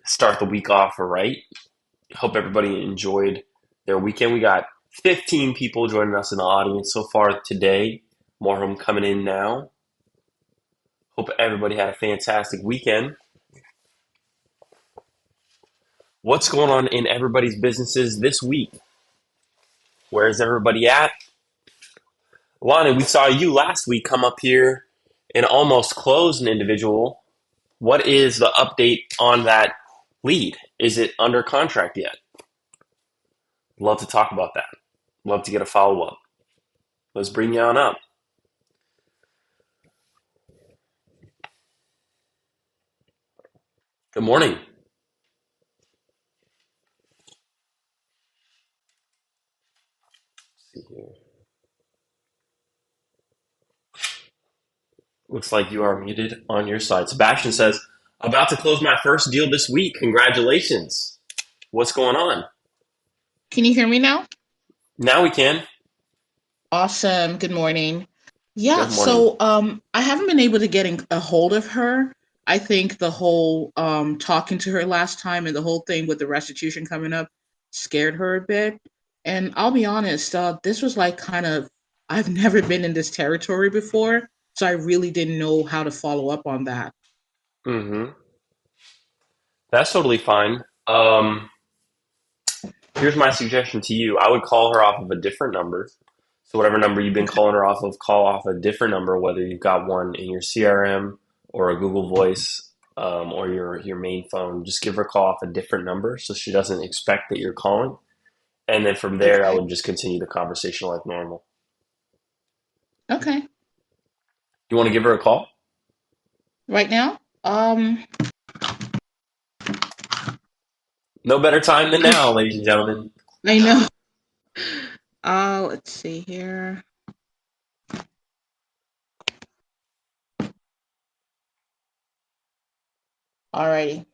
start the week off right. Hope everybody enjoyed their weekend. We got 15 people joining us in the audience so far today. More of them coming in now. Hope everybody had a fantastic weekend. What's going on in everybody's businesses this week? Where's everybody at? Lonnie, we saw you last week come up here and almost close an individual. What is the update on that lead? Is it under contract yet? Love to talk about that. Love to get a follow-up. Let's bring you on up. Good morning. Let's see here. Looks like you are muted on your side. Sebastian says, about to close my first deal this week. Congratulations. What's going on? Can you hear me now? Now we can. Awesome. Good morning. Yeah, Good morning. I haven't been able to get a hold of her. I think the whole talking to her last time and the whole thing with the restitution coming up scared her a bit. And I'll be honest, this was like kind of I've never been in this territory before, so I really didn't know how to follow up on that. Mm-hmm. That's totally fine. Here's my suggestion to you. I would call her off of a different number. So whatever number you've been Okay. calling her off of, call off a different number, whether you've got one in your CRM or a Google Voice or your main phone. Just give her a call off a different number so she doesn't expect that you're calling. And then from there, I Okay. would just continue the conversation like normal. Okay. You want to give her a call? Right now? No better time than now, ladies and gentlemen. I know. Let's see here. Alrighty.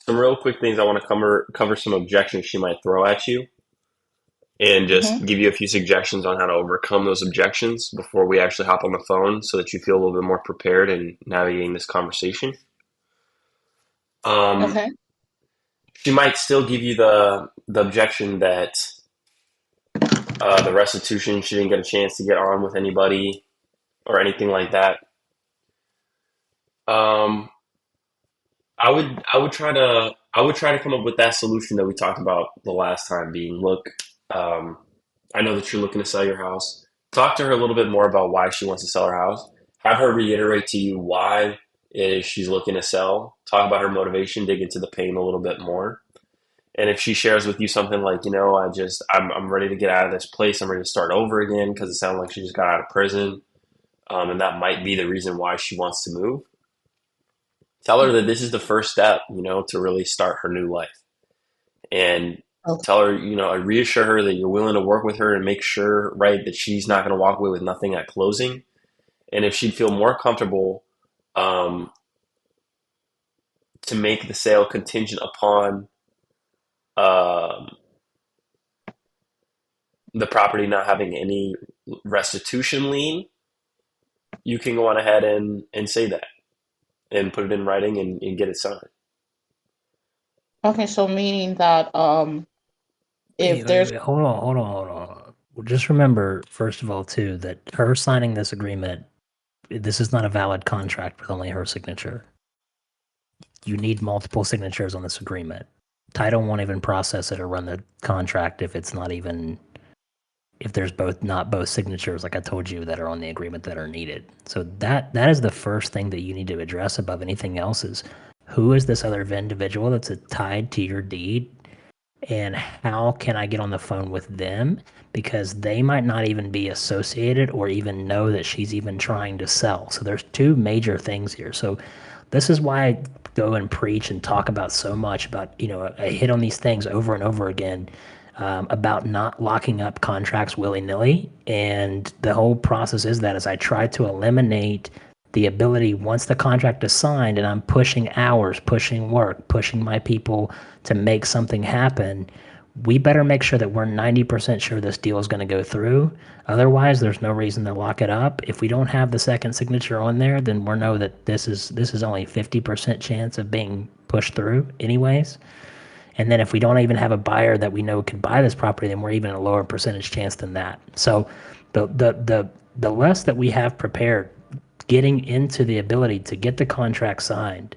Some real quick things I want to cover some objections she might throw at you, and just Mm-hmm. give you a few suggestions on how to overcome those objections before we actually hop on the phone so that you feel a little bit more prepared in navigating this conversation. Um, Okay. she might still give you the objection that the restitution she didn't get a chance to get on with anybody or anything like that. Um, I would try to come up with that solution that we talked about the last time being, look, um, I know that you're looking to sell your house. Talk to her a little bit more about why she wants to sell her house. Have her reiterate to you why it is she's looking to sell. Talk about her motivation, dig into the pain a little bit more. And if she shares with you something like, I'm ready to get out of this place. I'm ready to start over again because it sounds like she just got out of prison. And that might be the reason why she wants to move. Tell her that this is the first step, to really start her new life. And Okay. tell her, reassure her that you're willing to work with her and make sure, right, that she's not going to walk away with nothing at closing. And if she'd feel more comfortable um, to make the sale contingent upon um, the property not having any restitution lien, you can go on ahead and say that and put it in writing and get it signed. Okay, so meaning that Wait, if wait, there's wait. Hold on, hold on, hold on. Well, just remember, first of all, too, that her signing this agreement, this is not a valid contract with only her signature. You need multiple signatures on this agreement. Title won't even process it or run the contract if it's not even if there's not both signatures, like I told you, that are on the agreement that are needed. So that is the first thing that you need to address above anything else is who is this other individual that's tied to your deed and how can I get on the phone with them? Because they might not even be associated or even know that she's even trying to sell. So there's two major things here. So this is why go and preach and talk about so much about, I hit on these things over and over again, about not locking up contracts willy-nilly. And the whole process is that as I try to eliminate the ability, once the contract is signed and I'm pushing hours, pushing work, pushing my people to make something happen, we better make sure that we're 90% sure this deal is going to go through. Otherwise, there's no reason to lock it up. If we don't have the second signature on there, then we'll know that this is only 50% chance of being pushed through anyways. And then if we don't even have a buyer that we know could buy this property, then we're even a lower percentage chance than that. So the less that we have prepared getting into the ability to get the contract signed,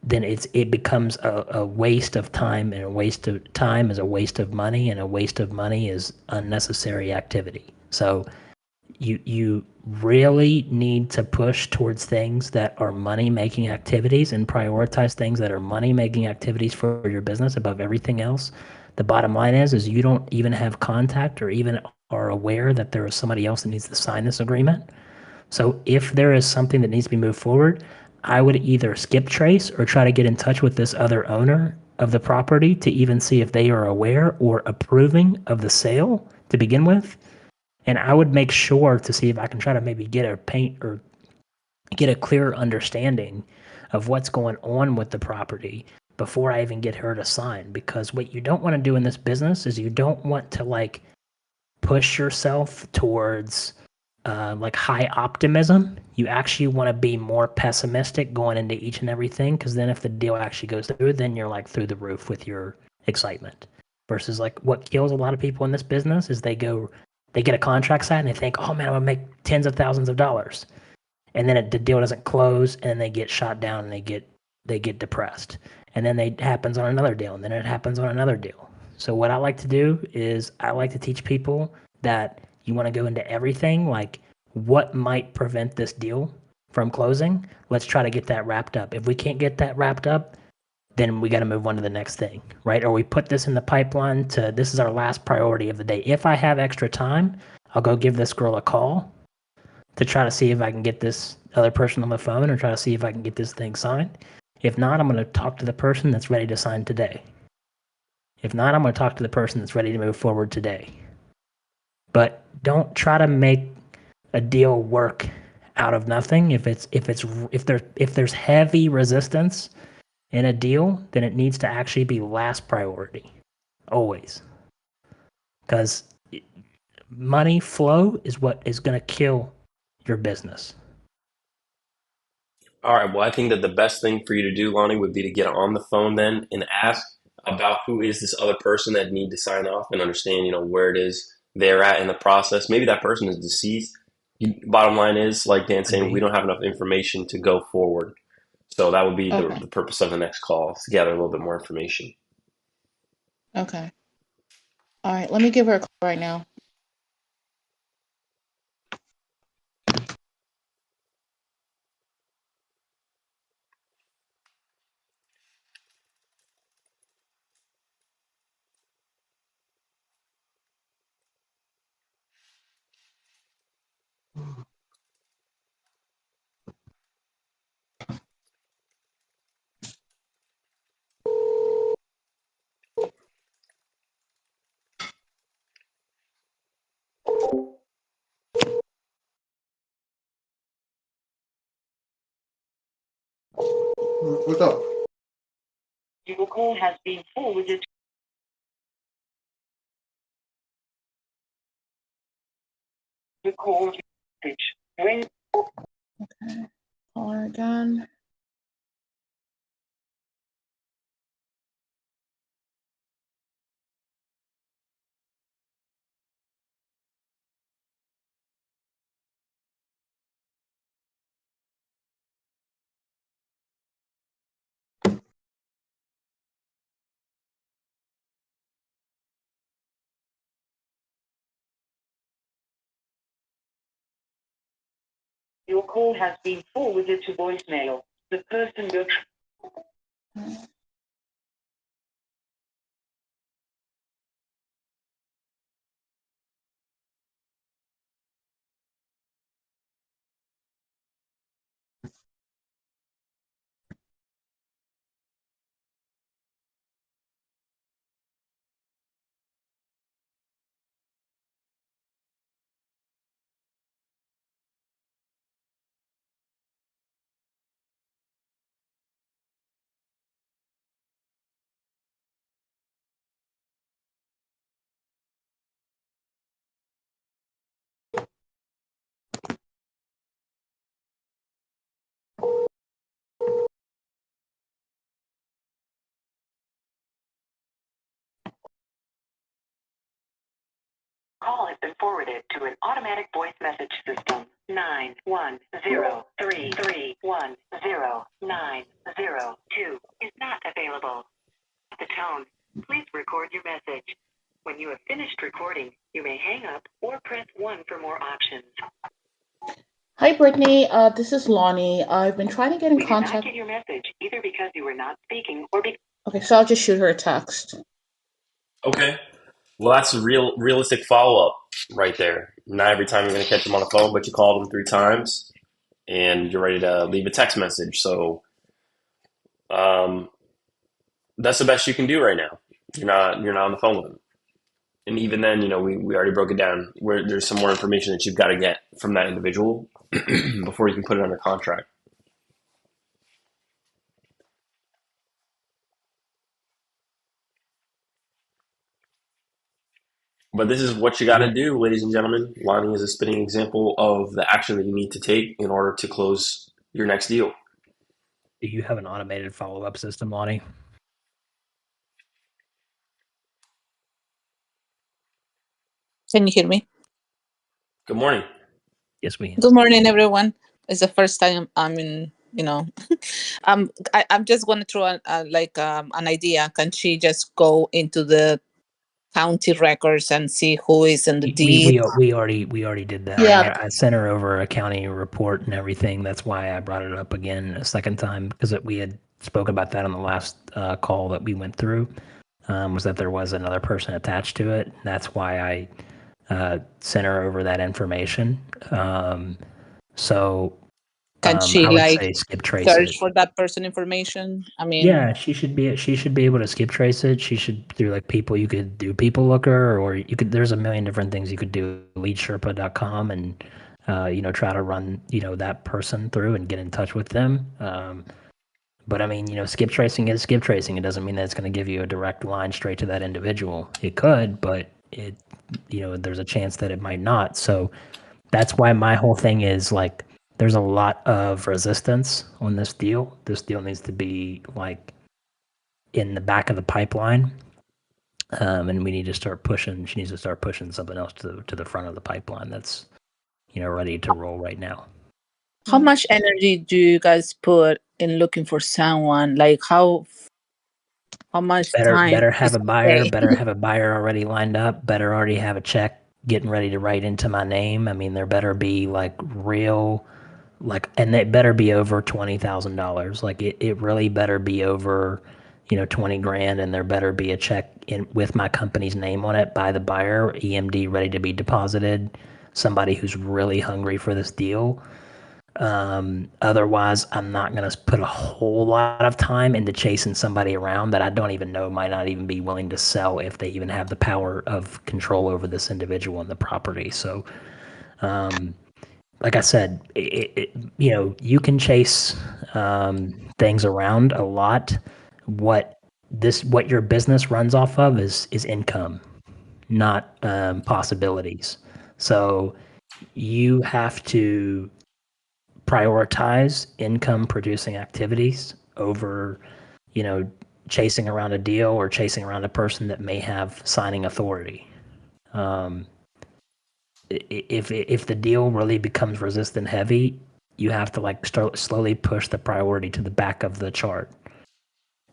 then it becomes a waste of time, and a waste of time is a waste of money, and a waste of money is unnecessary activity. So you really need to push towards things that are money making activities and prioritize things that are money making activities for your business above everything else. The bottom line is you don't even have contact or even are aware that there is somebody else that needs to sign this agreement. So if there is something that needs to be moved forward, I would either skip trace or try to get in touch with this other owner of the property to even see if they are aware or approving of the sale to begin with. And I would make sure to see if I can try to maybe get a clearer understanding of what's going on with the property before I even get her to sign. Because what you don't want to do in this business is you don't want to like push yourself towards like high optimism. You actually want to be more pessimistic going into each and everything, because then if the deal actually goes through, then you're like through the roof with your excitement. Versus like what kills a lot of people in this business is they get a contract signed and they think, oh man, I'm gonna make tens of thousands of dollars, and then the deal doesn't close and they get shot down and they get depressed, and then it happens on another deal, and then it happens on another deal. So what I like to do is I like to teach people that you want to go into everything, like what might prevent this deal from closing. Let's try to get that wrapped up. If we can't get that wrapped up, then we got to move on to the next thing, right? Or we put this in the pipeline to this is our last priority of the day. If I have extra time, I'll go give this girl a call to try to see if I can get this other person on the phone or try to see if I can get this thing signed. If not, I'm going to talk to the person that's ready to sign today. If not, I'm going to talk to the person that's ready to move forward today. But don't try to make a deal work out of nothing. If there's heavy resistance in a deal, then it needs to actually be last priority, always. Because money flow is what is going to kill your business. All right. Well, I think that the best thing for you to do, Lonnie, would be to get on the phone then and ask about who is this other person that need to sign off and understand, where it is they're at in the process. Maybe that person is deceased. Bottom line is, like Dan's saying, we don't have enough information to go forward. So that would be Okay. the purpose of the next call, is to gather a little bit more information. Okay. All right. Let me give her a call right now. What's up? Your call has been forwarded. The call message. Okay. Call her again. Your call has been forwarded to voicemail. The person you're been forwarded to an automatic voice message system. 91033109002 is not available. At the tone, please record your message. When you have finished recording, you may hang up or press 1 for more options. Hi, Brittany. This is Lonnie. I've been trying to get in We did not contact. get your message either because you were not speaking or because... Okay, so I'll just shoot her a text. Okay. Well, that's a realistic follow up right there. Not every time you're going to catch them on the phone, but you called them 3 times and you're ready to leave a text message. So um, that's the best you can do right now. You're not on the phone with them. And even then, we already broke it down where there's some more information that you've got to get from that individual before you can put it under contract. But this is what you got to do, ladies and gentlemen. Lonnie is a spitting example of the action that you need to take in order to close your next deal. Do you have an automated follow-up system, Lonnie? Can you hear me? Good morning. Yes, we can. Good morning, everyone. It's the first time I'm in, I'm just going to throw an idea. Can she just go into the county records and see who is in the deed? We already did that. Yeah. I sent her over a county report and everything. That's why I brought it up again a second time, because we had spoken about that on the last call that we went through. Was that there was another person attached to it. That's why I sent her over that information. So Can she I would say skip trace search it. for that person information? I mean, Yeah, she should be able to skip trace it. She should through people. You could do People Looker, or you could. There's a million different things you could do. Leadsherpa.com and try to run that person through and get in touch with them. But I mean, skip tracing is skip tracing. It doesn't mean that it's going to give you a direct line straight to that individual. It could, but there's a chance that it might not. So that's why my whole thing is there's a lot of resistance on this deal. This deal needs to be in the back of the pipeline, and we need to start pushing. She needs to start pushing something else to the front of the pipeline that's ready to roll right now. how much energy do you guys put in looking for someone? How much time? Better have a buyer. Okay. Better have a buyer already lined up. Better already have a check getting ready to write into my name. I mean, there better be real. And it better be over $20,000. It really better be over, $20,000, and there better be a check in with my company's name on it by the buyer, EMD ready to be deposited, somebody who's really hungry for this deal. Otherwise, I'm not going to put a whole lot of time into chasing somebody around that I don't even know might not even be willing to sell if they even have the power of control over this individual and the property. So, like I said, you can chase things around a lot. What your business runs off of is income, not possibilities. So you have to prioritize income producing activities over, chasing around a deal or chasing around a person that may have signing authority. If the deal really becomes resistant heavy, you have to start slowly push the priority to the back of the chart.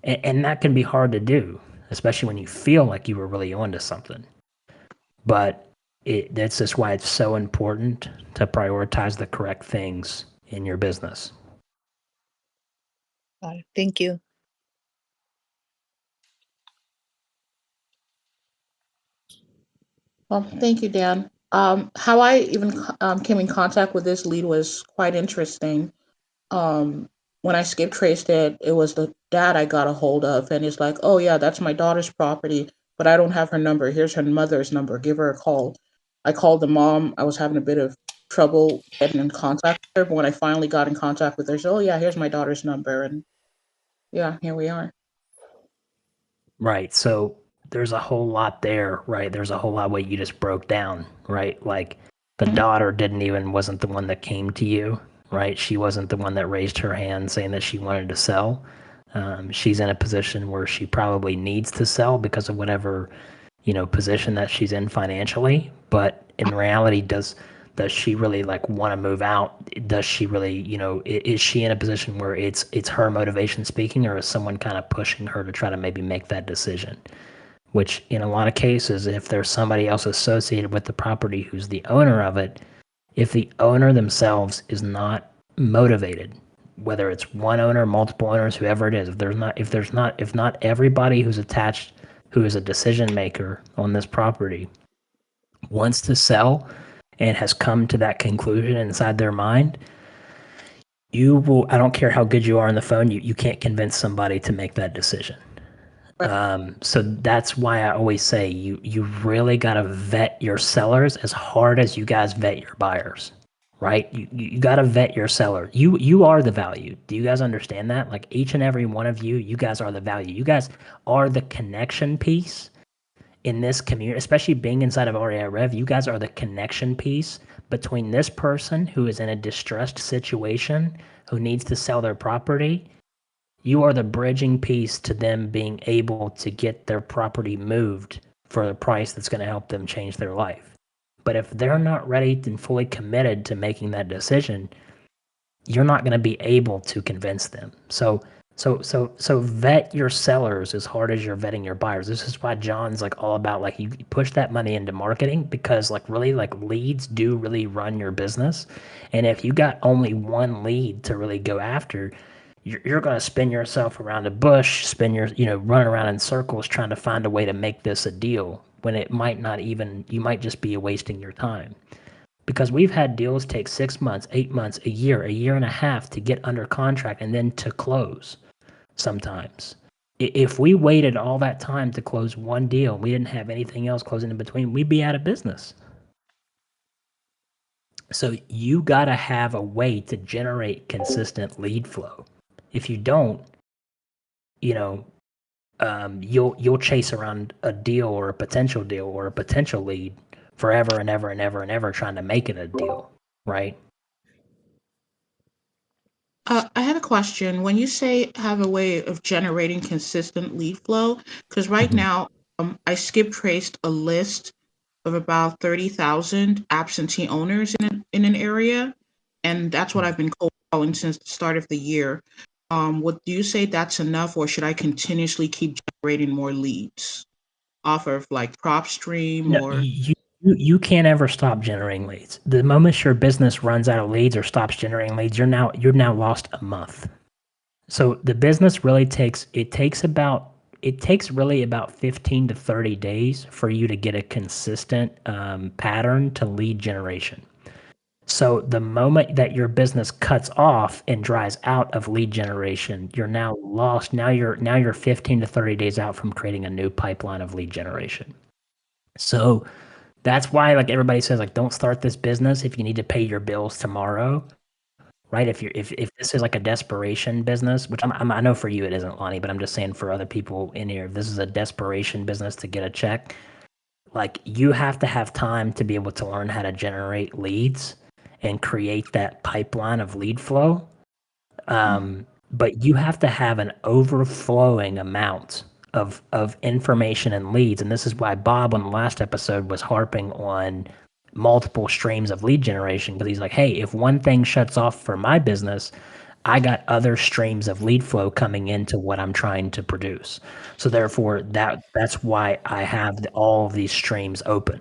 And that can be hard to do, especially when you feel like you were really onto something. But that's just why it's so important to prioritize the correct things in your business. Thank you. Well, thank you, Dan. How I even came in contact with this lead was quite interesting. When I skip traced it, it was the dad I got a hold of, and he's like, "Oh yeah, that's my daughter's property, but I don't have her number. Here's her mother's number. Give her a call." I called the mom. I was having a bit of trouble getting in contact with her, but when I finally got in contact with her, she said, "Oh yeah, here's my daughter's number," and yeah, here we are. Right. So there's a whole lot there, right? There's a whole lot what you just broke down, right? The daughter wasn't the one that came to you, right? She wasn't the one that raised her hand saying that she wanted to sell. She's in a position where she probably needs to sell because of whatever, position that she's in financially, but in reality, does she really like want to move out? Does she really, is she in a position where it's her motivation speaking, or is someone kind of pushing her to try to maybe make that decision? Which in a lot of cases, if there's somebody else associated with the property who's the owner of it, if the owner themselves is not motivated, whether it's one owner, multiple owners, whoever it is, if not everybody who's attached, who is a decision maker on this property, wants to sell and has come to that conclusion inside their mind, you will, I don't care how good you are on the phone, you can't convince somebody to make that decision. So that's why I always say you really got to vet your sellers as hard as you guys vet your buyers, right? You got to vet your seller. You are the value. Do you guys understand that? Like each and every one of you guys are the value. You guys are the connection piece in this community, especially being inside of REI Rev. You guys are the connection piece between this person who is in a distressed situation, who needs to sell their property. You are the bridging piece to them being able to get their property moved for a price that's going to help them change their life. But if they're not ready and fully committed to making that decision, you're not going to be able to convince them. So vet your sellers as hard as you're vetting your buyers. This is why John's like all about like you push that money into marketing, because like really like leads do really run your business. And if you got only one lead to really go after, you're going to spin yourself around a bush, run around in circles trying to find a way to make this a deal when it might not even, you might just be wasting your time. Because we've had deals take 6 months, 8 months, a year and a half to get under contract and then to close sometimes. If we waited all that time to close one deal, we didn't have anything else closing in between, we'd be out of business. So you got to have a way to generate consistent lead flow. If you don't, you'll chase around a deal or a potential lead forever and ever and ever and ever trying to make it a deal, right? I had a question. When you say have a way of generating consistent lead flow, because right now I skip traced a list of about 30,000 absentee owners in an area, and that's what I've been cold calling since the start of the year. Would you say that's enough, or should I continuously keep generating more leads off of like PropStream No, or? you can't ever stop generating leads. The moment your business runs out of leads or stops generating leads, you're now lost a month. So the business really takes really about 15 to 30 days for you to get a consistent pattern to lead generation. So the moment that your business cuts off and dries out of lead generation, you're now lost. Now you're 15 to 30 days out from creating a new pipeline of lead generation. So that's why like everybody says like don't start this business if you need to pay your bills tomorrow, right? If this is like a desperation business, which I know for you it isn't, Lonnie, but I'm just saying for other people in here, if this is a desperation business to get a check, like you have to have time to be able to learn how to generate leads and create that pipeline of lead flow. But you have to have an overflowing amount of information and leads. And this is why Bob on the last episode was harping on multiple streams of lead generation, because he's like, hey, if one thing shuts off for my business, I got other streams of lead flow coming into what I'm trying to produce. So therefore that's why I have all of these streams open.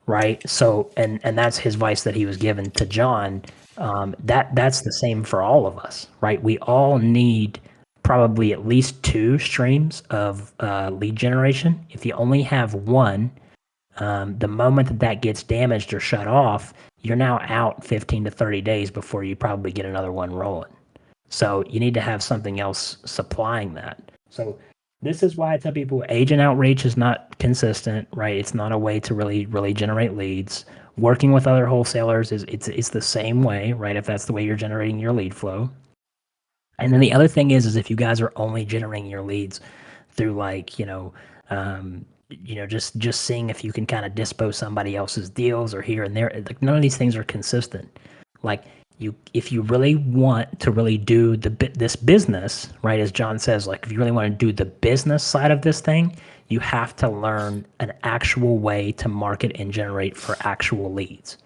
Right. So, and that's his advice that he was given to John. That's the same for all of us, right? We all need probably at least 2 streams of lead generation. If you only have one, the moment that gets damaged or shut off, you're now out 15 to 30 days before you probably get another one rolling. So you need to have something else supplying that. So this is why I tell people agent outreach is not consistent, right? It's not a way to really generate leads. Working with other wholesalers it's the same way, right? If that's the way you're generating your lead flow. And then the other thing is if you guys are only generating your leads through like, just seeing if you can kind of dispose somebody else's deals or here and there, like none of these things are consistent. Like if you really want to really do this business, right, as John says, like if you really want to do the business side of this thing, you have to learn an actual way to market and generate for actual leads.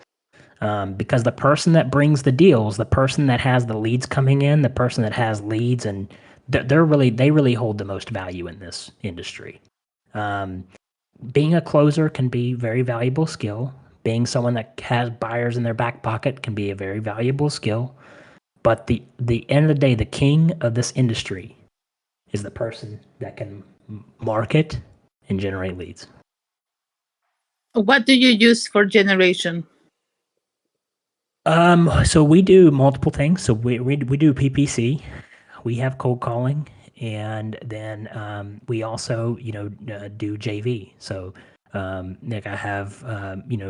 Because the person that brings the deals, the person that has the leads coming in, the person that has leads, and they really hold the most value in this industry. Being a closer can be a very valuable skill. Being someone that has buyers in their back pocket can be a very valuable skill. But the end of the day, the king of this industry is the person that can market and generate leads. What do you use for generation? So we do multiple things. So we do PPC. We have cold calling, and then we also do JV. So Nick, I have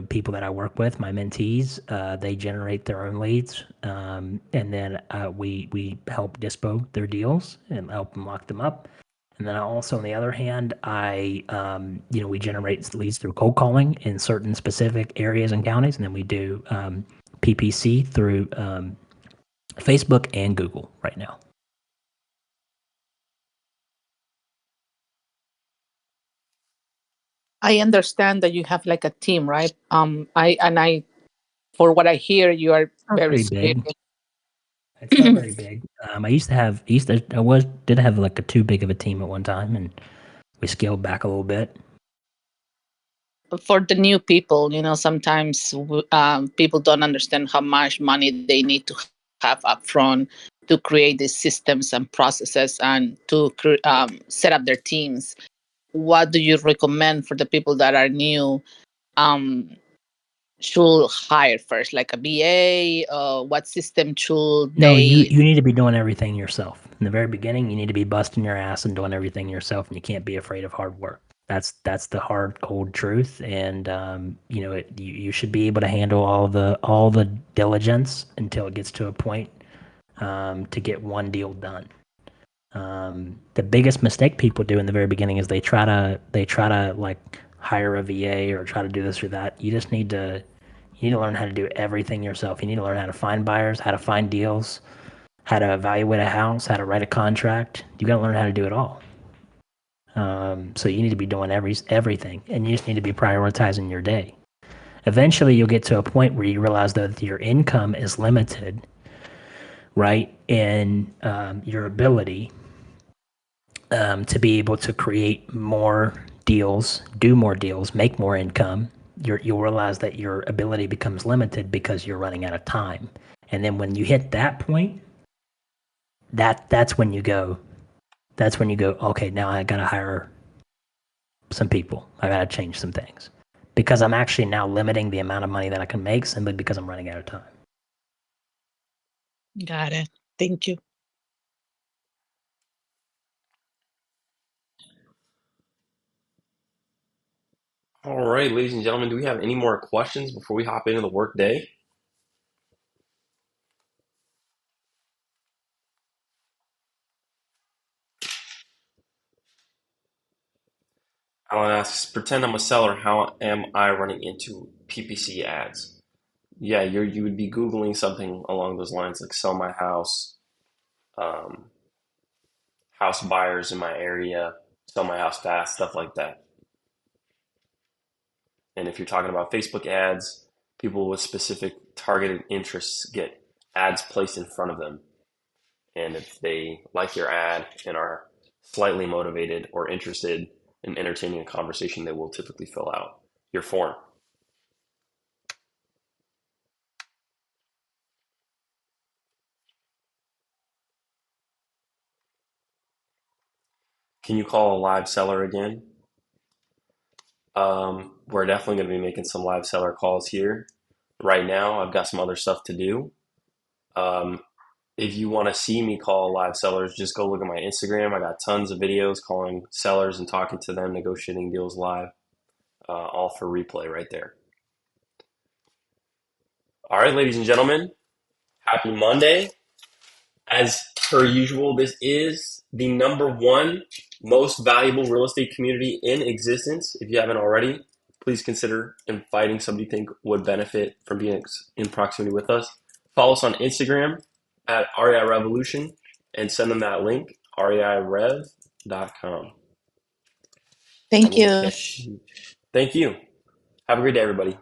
people that I work with, my mentees. They generate their own leads, and then we help dispo their deals and help them lock them up. And then also, on the other hand, we generate leads through cold calling in certain specific areas and counties, and then we do PPC through Facebook and Google right now. I understand that you have like a team, right? For what I hear, you are very big. It's not very big. I did have like a too big of a team at one time, and we scaled back a little bit. For the new people, sometimes people don't understand how much money they need to have upfront to create these systems and processes and to set up their teams. What do you recommend for the people that are new? Should hire first, like a BA? What system should No, they? you need to be doing everything yourself. In the very beginning, you need to be busting your ass and doing everything yourself, and you can't be afraid of hard work. That's the hard, cold truth, and you should be able to handle all the diligence until it gets to a point to get one deal done. The biggest mistake people do in the very beginning is they try to like hire a VA or try to do this or that. You need to learn how to do everything yourself. You need to learn how to find buyers, how to find deals, how to evaluate a house, how to write a contract. You got to learn how to do it all. So you need to be doing everything, and you just need to be prioritizing your day. Eventually, you'll get to a point where you realize that your income is limited, right? In your ability to be able to create more deals, do more deals, make more income. You'll realize that your ability becomes limited because you're running out of time. And then when you hit that point, that's when you go, okay, now I got to hire some people. I got to change some things because I'm actually now limiting the amount of money that I can make simply because I'm running out of time. Got it. Thank you. All right, ladies and gentlemen, do we have any more questions before we hop into the work day? Alan asks, pretend I'm a seller. How am I running into PPC ads? Yeah, you would be Googling something along those lines, like sell my house, house buyers in my area, sell my house fast, stuff like that. And if you're talking about Facebook ads, people with specific targeted interests get ads placed in front of them. And if they like your ad and are slightly motivated or interested in entertaining a conversation, they will typically fill out your form. Can you call a live seller again? We're definitely going to be making some live seller calls here. Right now, I've got some other stuff to do. If you want to see me call live sellers, just go look at my Instagram. I got tons of videos calling sellers and talking to them, negotiating deals live, all for replay right there. All right, ladies and gentlemen, happy Monday. As per usual, this is the #1 most valuable real estate community in existence. If you haven't already, please consider inviting somebody you think would benefit from being in proximity with us. Follow us on Instagram at REI Revolution and send them that link, reirev.com. Thank you. Thank you. Have a great day, everybody.